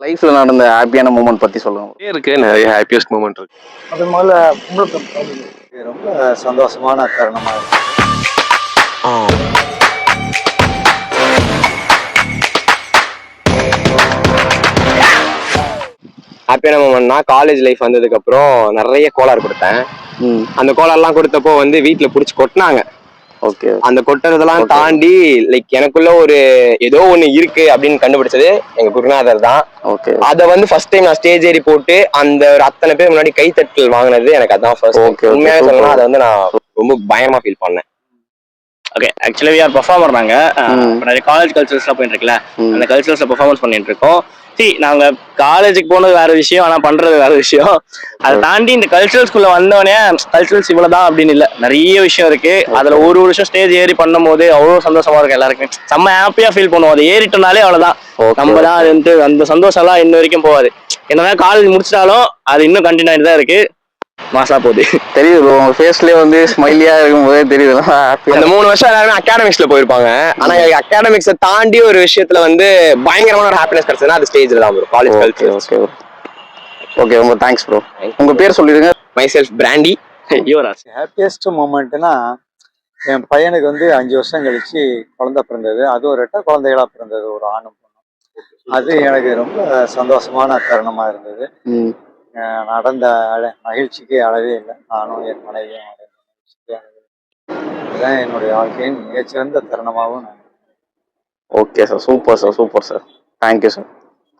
லைஃப்ல நடந்த ஹாப்பியான மூமெண்ட் பத்தி சொல்லுங்க. இருக்கு, நிறைய ஹாப்பியஸ்ட் மூமெண்ட் இருக்கு. அது முதல்ல உங்களுக்கு ரொம்ப சந்தோஷமான தருணமா இருக்கு. ஹாப்பியான மூமெண்ட்னா காலேஜ் லைஃப் வந்ததுக்கு அப்புறம் நிறைய கோளாறு கொடுத்தேன். அந்த கோளாறுலாம் கொடுத்தப்போ வந்து வீட்டுல புடிச்சு கொட்டினாங்க. ஓகே. அந்த கொட்டுறதெல்லாம் தாண்டி லைக் எனக்குள்ள ஒரு ஏதோ ஒண்ணு இருக்கு அப்படின்னு கண்டுபிடிச்சது எங்க குருநாதர் தான். ஓகே. அதை வந்து ஃபர்ஸ்ட் டைம் நான் ஸ்டேஜ் ஏறி போட்டு அந்த ஒரு அத்தனை பேர் முன்னாடி கைத்தட்டல் வாங்கினது எனக்கு அதான் ஃபர்ஸ்ட். உண்மையாக சொல்லணும், அதை வந்து நான் ரொம்ப பயமா ஃபீல் பண்ணேன். Okay, actually we are performer. நாங்கள் நிறைய காலேஜ் கல்ச்சர்ஸ்லாம் போயிட்டு இருக்குல்ல, அந்த கல்ச்சர்ஸில் பெர்ஃபார்மன்ஸ் பண்ணிட்டு இருக்கோம். நாங்கள் காலேஜுக்கு போனது வேற விஷயம், ஆனால் பண்றது வேற விஷயம். அதை தாண்டி இந்த கல்ச்சரல்ஸ்குள்ள வந்தோடனே கல்ச்சரல்ஸ் இவ்வளவுதான் அப்படின்னு இல்லை, நிறைய விஷயம் இருக்கு. அதுல ஒரு வருஷம் ஸ்டேஜ் ஏறி பண்ணும் போது அவ்வளவு சந்தோஷமா இருக்கு. எல்லாருக்கும் செம்ம ஹாப்பியா ஃபீல் பண்ணுவோம். அதை ஏறிட்டோம்னாலே அவ்வளவுதான், நம்ம தான் அது. அந்த சந்தோஷம் எல்லாம் இன்ன வரைக்கும் போகாது. என்னதான் காலேஜ் முடிச்சிட்டாலும் அது இன்னும் கண்டினியூ ஆகிட்டு தான் இருக்கு. மாசா போகுது தெரியுது ப்ரோ, உங்க ஃபேஸ்லயே வந்து ஸ்மைலியா இருக்கும் போதே தெரியுது. அந்த 3 வருஷம் எல்லாருமே அகாடமிக்ஸ்ல போயிருப்பாங்க. ஆனா அகாடமிக்ஸை தாண்டி ஒரு விஷயத்துல வந்து பயங்கரமான ஒரு ஹாப்பினஸ் கிடைச்சதுன்னா அது ஸ்டேஜ்ல தான் bro, college culture. Okay okay, ரொம்ப தேங்க்ஸ் ப்ரோ. உங்க பேர் சொல்லிடுங்க. மை செல்ஃப் பிராண்டி யுவராஜ். ஹாப்பியஸ்ட் மூமெண்ட்னா என் பையனுக்கு வந்து 5 வருஷம் கழிச்சு குழந்தை பிறந்தது. அது ஒரு 2 குழந்தைகளா பிறந்தது, ஒரு ஆணும் பொண்ணும். அது எனக்கு ரொம்ப சந்தோஷமான தருணமா இருந்தது. நடந்த மகிழ்ச்சிக்கு அளவே இல்லை. நானும் என் மனைவியும் மகிழ்ச்சிக்கு அளவே இல்லை. இதுதான் என்னுடைய வாழ்க்கையின் மிகச்சிறந்த தருணமாகவும் நான். Okay sir, super sir, super sir. Thank you sir.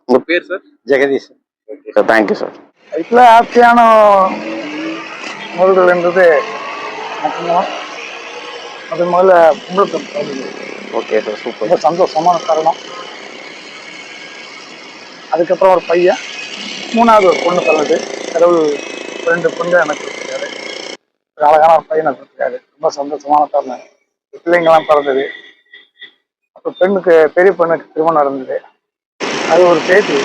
உங்க பேர் sir? Jagadish. Okay sir, thank you sir. லைஃப்ல ஹாப்பியான முதல்கள் என்றது அது முதல்ல உங்களுக்கு. Okay sir, super. ரொம்ப சந்தோஷமான தருணம். அதுக்கப்புறம் ஒரு பையன், 3வது ஒரு பொண்ணு பிறந்தது. கடவுள் 2 பொண்ணு எனக்கு கொடுத்துருக்காரு. ஒரு அழகான ஒரு பையனை கொடுத்துருக்காரு. ரொம்ப சந்தோஷமான தருணம். பிள்ளைங்கெல்லாம் பிறந்தது. அப்புறம் பெண்ணுக்கு, பெரிய பெண்ணுக்கு திருமணம் நடந்தது. அது ஒரு பேத்தி.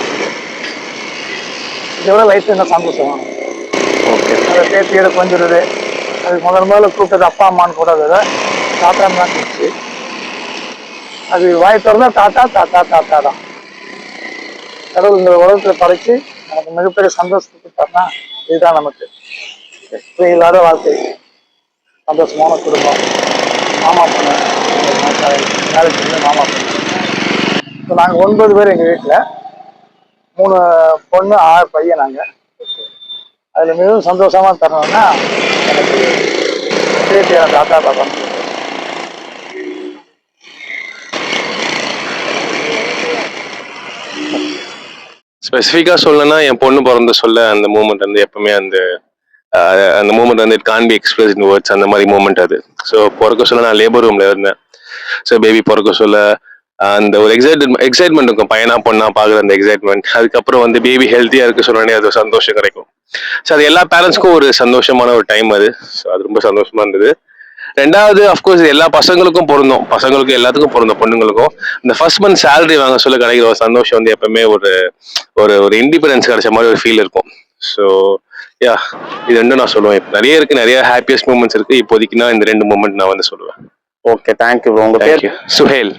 இதோட லைஃப் என்ன சந்தோஷமான. ஓகே. அந்த பேத்தியோட கொஞ்சிடுது. அது முதல்ல கூப்பிட்டது அப்பா அம்மான்னு கூடாது, தாத்தான்னு தான் கூப்பிச்சு. அது வாய் திறந்தா தாத்தா தாத்தா தாத்தா தான். கடவுள் இந்த உலகத்துல படைச்சு நமக்கு மிகப்பெரிய சந்தோஷத்தை கொடுத்தாருன்னா இதுதான் நமக்கு இல்லாத வாழ்க்கை. சந்தோஷமான குடும்பம். மாமா பொண்ணு வேலைக்கு மாமா பொண்ணு. இப்போ நாங்கள் 9 பேர் எங்கள் வீட்டில், 3 பொண்ணு 6 பையன். நாங்கள் அதில் மிகவும் சந்தோஷமாக தரணும்னா எனக்கு பேத்தியான தாத்தா பாப்பா. ஸ்பெசிஃபிக்கா சொல்லணும்னா என் பொண்ணு பிறந்த சொல்ல அந்த மூமெண்ட் வந்து எப்பவுமே அந்த மூமெண்ட் வந்து it can be express in words. அந்த மாதிரி மூமெண்ட் அது. ஸோ பிறக்க சொல்ல நான் லேபர் ரூம்ல இருந்தேன். ஸோ பேபி பிறக்க சொல்ல அந்த ஒரு எக்ஸைட்மெண்ட் இருக்கும், பையனா பொண்ணா பாக்குற அந்த எக்ஸைட்மெண்ட். அதுக்கப்புறம் வந்து பேபி ஹெல்த்தியா இருக்கு சொன்னோடனே அது ஒரு சந்தோஷம் கிடைக்கும். ஸோ அது எல்லா பேரண்ட்ஸ்க்கும் ஒரு சந்தோஷமான ஒரு டைம் அது. ஸோ அது ரொம்ப சந்தோஷமா இருந்தது. 2வது அஃப்கோர்ஸ் எல்லா பசங்களுக்கும் பொருந்தும், பசங்களுக்கும் எல்லாத்துக்கும் பொருந்தும், பொண்ணுங்களுக்கும். இந்த ஃபர்ஸ்ட் மந்த் சேலரி வாங்க சொல்ல கிடைக்கிற ஒரு சந்தோஷம் வந்து எப்பவுமே ஒரு ஒரு இண்டிபெண்டன்ஸ் கிடைச்ச மாதிரி ஒரு ஃபீல் இருக்கும். ஸோ யா, இது 2 நான் சொல்லுவேன். நிறைய இருக்கு, நிறைய ஹாப்பியஸ்ட் மூமெண்ட்ஸ் இருக்கு. இப்போதைக்கு நான் இந்த 2 மூமெண்ட் நான் வந்து சொல்லுவேன். Okay, thank you bro. உங்க பேர்? சுஹேல்.